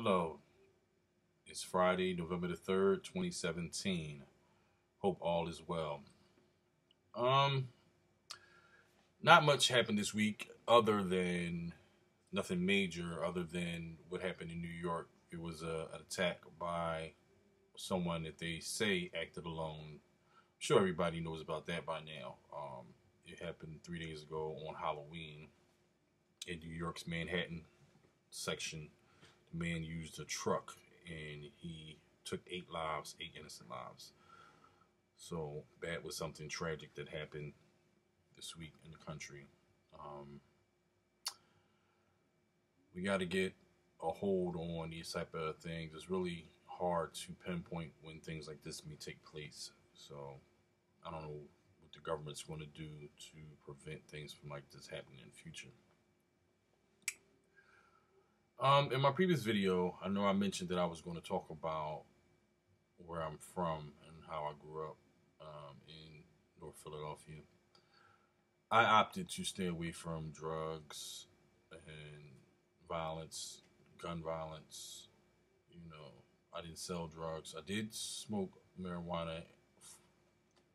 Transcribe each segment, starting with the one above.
Hello, it's Friday, November the 3rd, 2017. Hope all is well. Um, Not much happened this week other than nothing major, other than what happened in New York. It was an attack by someone that they say acted alone. I'm sure everybody knows about that by now. It happened 3 days ago on Halloween in New York's Manhattan section. The man used a truck and he took 8 lives, 8 innocent lives. So that was something tragic that happened this week in the country. Um, we got to get a hold on these type of things. It's really hard to pinpoint when things like this may take place. So I don't know what the government's going to do to prevent things from like this happening in the future. In my previous video, I know I mentioned that I was going to talk about where I'm from and how I grew up in North Philadelphia. I opted to stay away from drugs and violence, gun violence. You know, I didn't sell drugs. I did smoke marijuana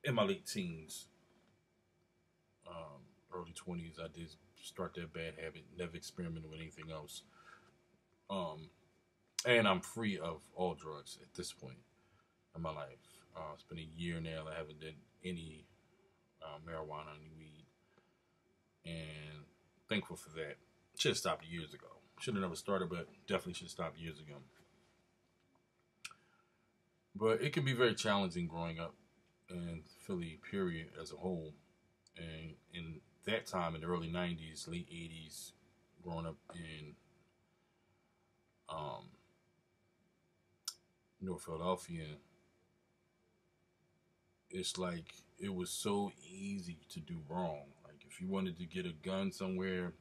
in my late teens, early 20s. I did start that bad habit, never experimented with anything else. Um, and I'm free of all drugs at this point in my life. It's been a year now that I haven't done any marijuana, any weed, and thankful for that. Should have stopped years ago. Should have never started, but definitely should have stopped years ago. But it can be very challenging growing up in Philly, period, as a whole. And in that time, in the early 90s, late 80s, growing up in um, North Philadelphia, it's like it was so easy to do wrong. Like if you wanted to get a gun somewhere,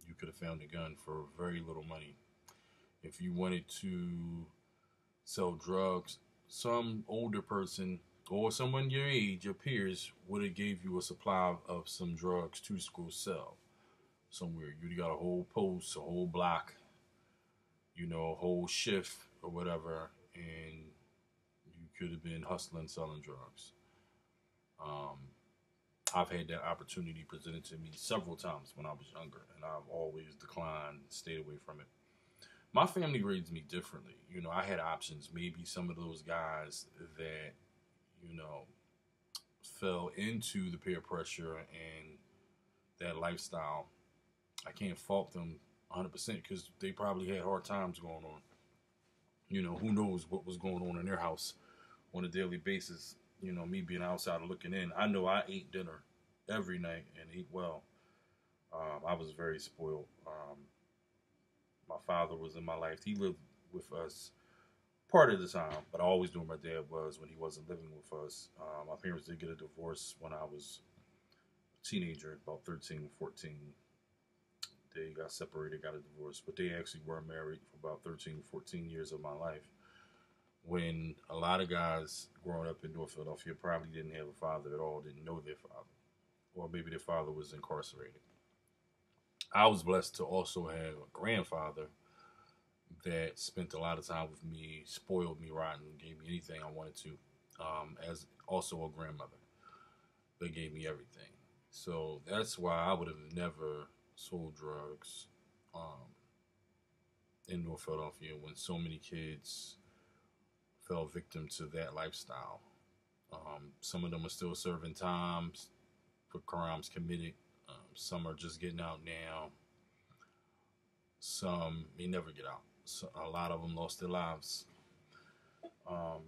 you could have found a gun for very little money. If you wanted to sell drugs, some older person or someone your age, your peers, would have gave you a supply of some drugs to go sell somewhere. You got a whole post, a whole block, a whole shift or whatever, and you could have been hustling, selling drugs. Um, I've had that opportunity presented to me several times when I was younger, and I've always declined, stayed away from it. My family raised me differently. I had options. Maybe some of those guys that, you know, fell into the peer pressure and that lifestyle, I can't fault them 100% because they probably had hard times going on. Who knows what was going on in their house on a daily basis. Me being outside looking in, I know I ate dinner every night and ate well. I was very spoiled. My father was in my life. He lived with us part of the time, but I always knew where my dad was when he wasn't living with us. My parents did get a divorce when I was a teenager, about 13, 14. They got separated, got a divorce, but they actually were married for about 13, 14 years of my life. When a lot of guys growing up in North Philadelphia probably didn't have a father at all, didn't know their father, or maybe their father was incarcerated. I was blessed to also have a grandfather that spent a lot of time with me, spoiled me rotten, gave me anything I wanted to, as also a grandmother that gave me everything. So that's why I would have never sold drugs um, in North Philadelphia when so many kids fell victim to that lifestyle. Some of them are still serving times for crimes committed. Some are just getting out now. Some may never get out. So a lot of them lost their lives. Um,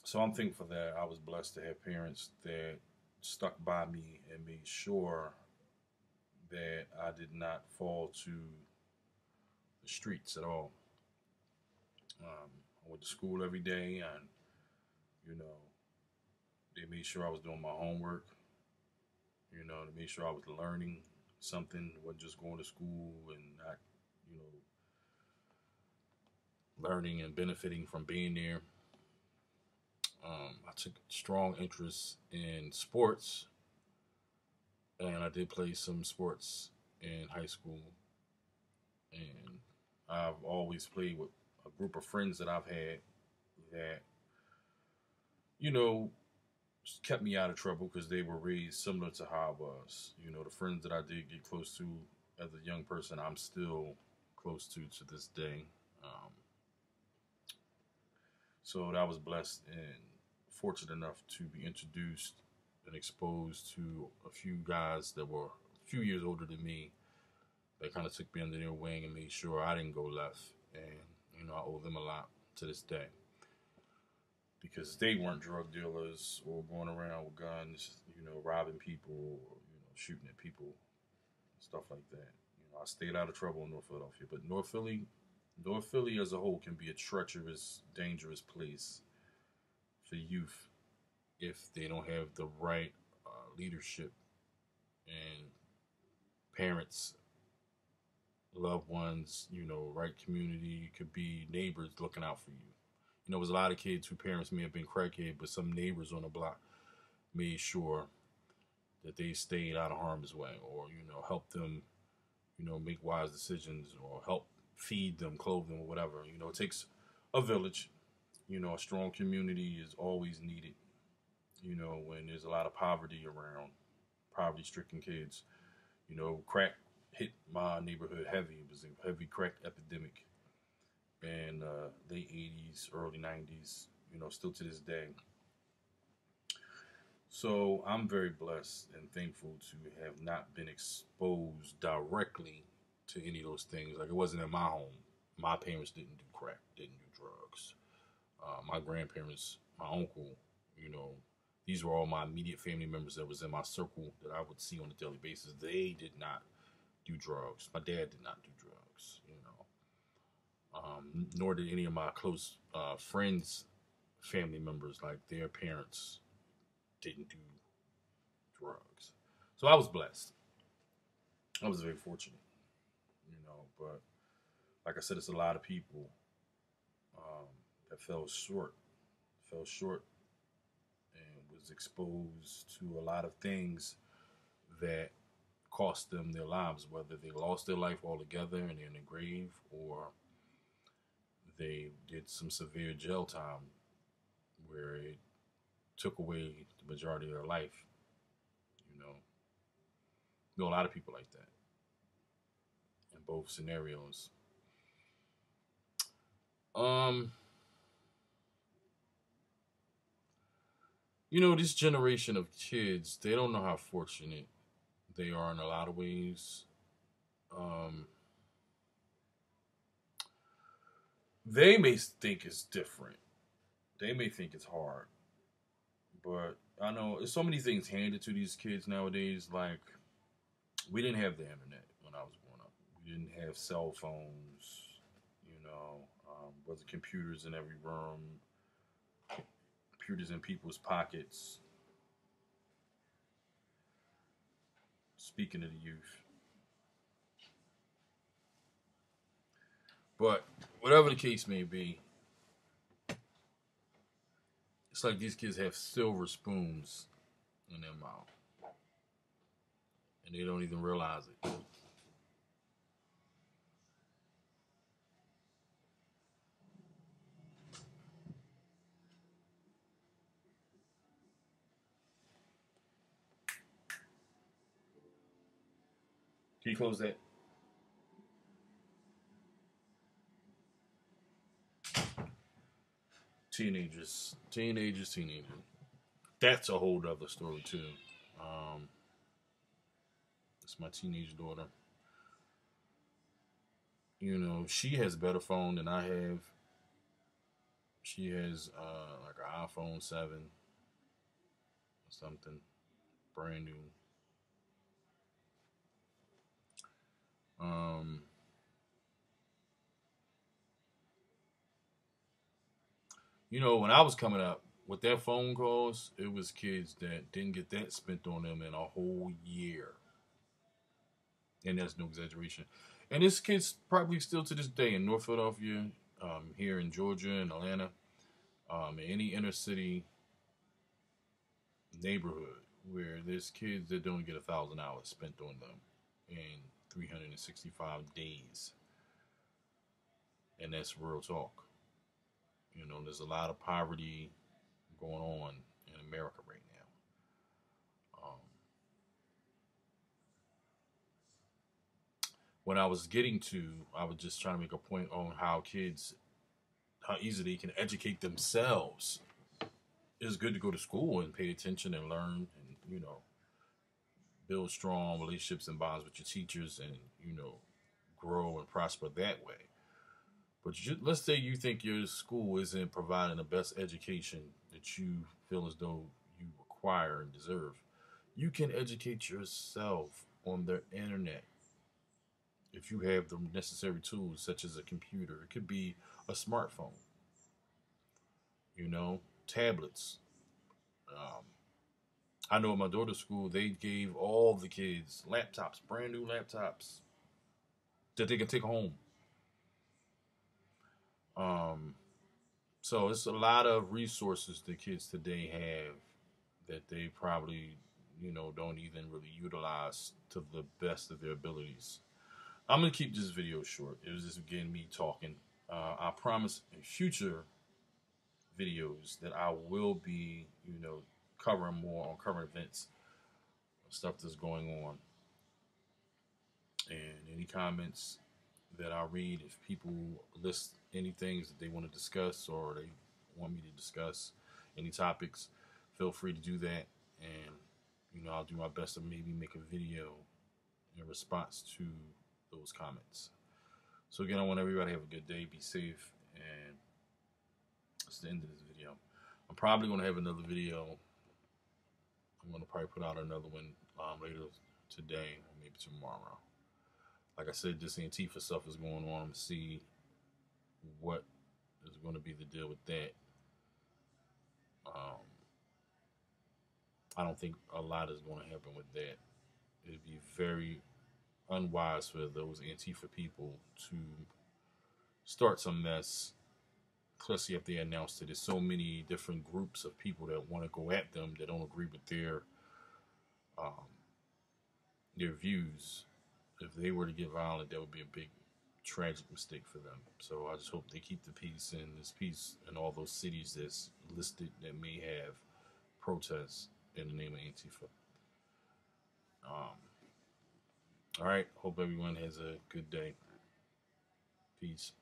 so I'm thankful that I was blessed to have parents that stuck by me and made sure that I did not fall to the streets at all. I went to school every day, and you know they made sure I was doing my homework. They made sure I was learning something, wasn't just going to school and not, you know, learning and benefiting from being there. I took strong interest in sports, and I did play some sports in high school, and I've always played with a group of friends that I've had that, you know, kept me out of trouble because they were raised similar to how I was. You know, the friends that I did get close to as a young person, I'm still close to this day. Um, so I was blessed and fortunate enough to be introduced and exposed to a few guys that were a few years older than me. They kind of took me under their wing and made sure I didn't go left. And, you know, I owe them a lot to this day because they weren't drug dealers or going around with guns, you know, robbing people or, you know, shooting at people, stuff like that. You know, I stayed out of trouble in North Philadelphia, but North Philly as a whole can be a treacherous, dangerous place for youth if they don't have the right leadership and parents, loved ones, you know, right community. It could be neighbors looking out for you. You know, there's a lot of kids whose parents may have been crackhead, but some neighbors on the block made sure that they stayed out of harm's way, or you know, help them, you know, make wise decisions, or help feed them, clothe them, or whatever. You know, it takes a village. You know, a strong community is always needed. You know, when there's a lot of poverty around, poverty-stricken kids. You know, crack hit my neighborhood heavy. It was a heavy crack epidemic in late 80s, early 90s, you know, still to this day. So I'm very blessed and thankful to have not been exposed directly to any of those things. Like it wasn't in my home. My parents didn't do crack, didn't do drugs. My grandparents, my uncle, you know, these were all my immediate family members that was in my circle that I would see on a daily basis. They did not do drugs. My dad did not do drugs, you know. Nor did any of my close friends, family members, like their parents didn't do drugs. So I was blessed. I was very fortunate, you know. But like I said, it's a lot of people that fell short, and was exposed to a lot of things that cost them their lives, whether they lost their life altogether and they're in the grave, or they did some severe jail time where it took away the majority of their life. You know a lot of people like that in both scenarios. Um, you know, this generation of kids, they don't know how fortunate they are in a lot of ways. Um, they may think it's different. They may think it's hard, but I know there's so many things handed to these kids nowadays. Like we didn't have the internet when I was growing up. We didn't have cell phones. Was computers in every room, computers in people's pockets. Speaking of the youth, but whatever the case may be, it's like these kids have silver spoons in their mouth, and they don't even realize it. Can you close that? Teenagers. That's a whole other story too. Um, it's my teenage daughter. You know, she has a better phone than I have. She has like an iPhone 7 or something, brand new. Um, you know, when I was coming up with their phone calls, it was kids that didn't get that spent on them in a whole year, and that's no exaggeration. And this kid's probably still to this day in North Philadelphia, here in Georgia and Atlanta, in any inner city neighborhood where there's kids that don't get $1,000 spent on them in 365 days. and that's real talk. You know, there's a lot of poverty going on in America right now. When I was getting to, I was just trying to make a point on how kids, how easy they can educate themselves. It's good to go to school and pay attention and learn, and build strong relationships and bonds with your teachers, and grow and prosper that way. But let's say you think your school isn't providing the best education that you feel as though you require and deserve. You can educate yourself on the internet if you have the necessary tools, such as a computer. It could be a smartphone, tablets. Um, I know at my daughter's school, they gave all the kids laptops, brand new laptops that they can take home. Um, so it's a lot of resources that kids today have that they probably, don't even really utilize to the best of their abilities. I'm gonna keep this video short. It was just again me talking. I promise in future videos that I will be, covering more on current events, stuff that's going on, and any comments that I read. If people list any things that they want to discuss or they want me to discuss any topics, feel free to do that, and I'll do my best to maybe make a video in response to those comments. So again, I want everybody to have a good day, be safe, and that's the end of this video. I'm probably going to have another video. I'm going to probably put out another one later today or maybe tomorrow. Like I said, this Antifa stuff is going on. I'm going to see what is going to be the deal with that. I don't think a lot is going to happen with that. It'd be very unwise for those Antifa people to start some mess, especially if they announce that there's so many different groups of people that want to go at them that don't agree with their views. If they were to get violent, that would be a big tragic mistake for them. So I just hope they keep the peace, and this peace in all those cities that's listed that may have protests in the name of Antifa. All right. Hope everyone has a good day. Peace.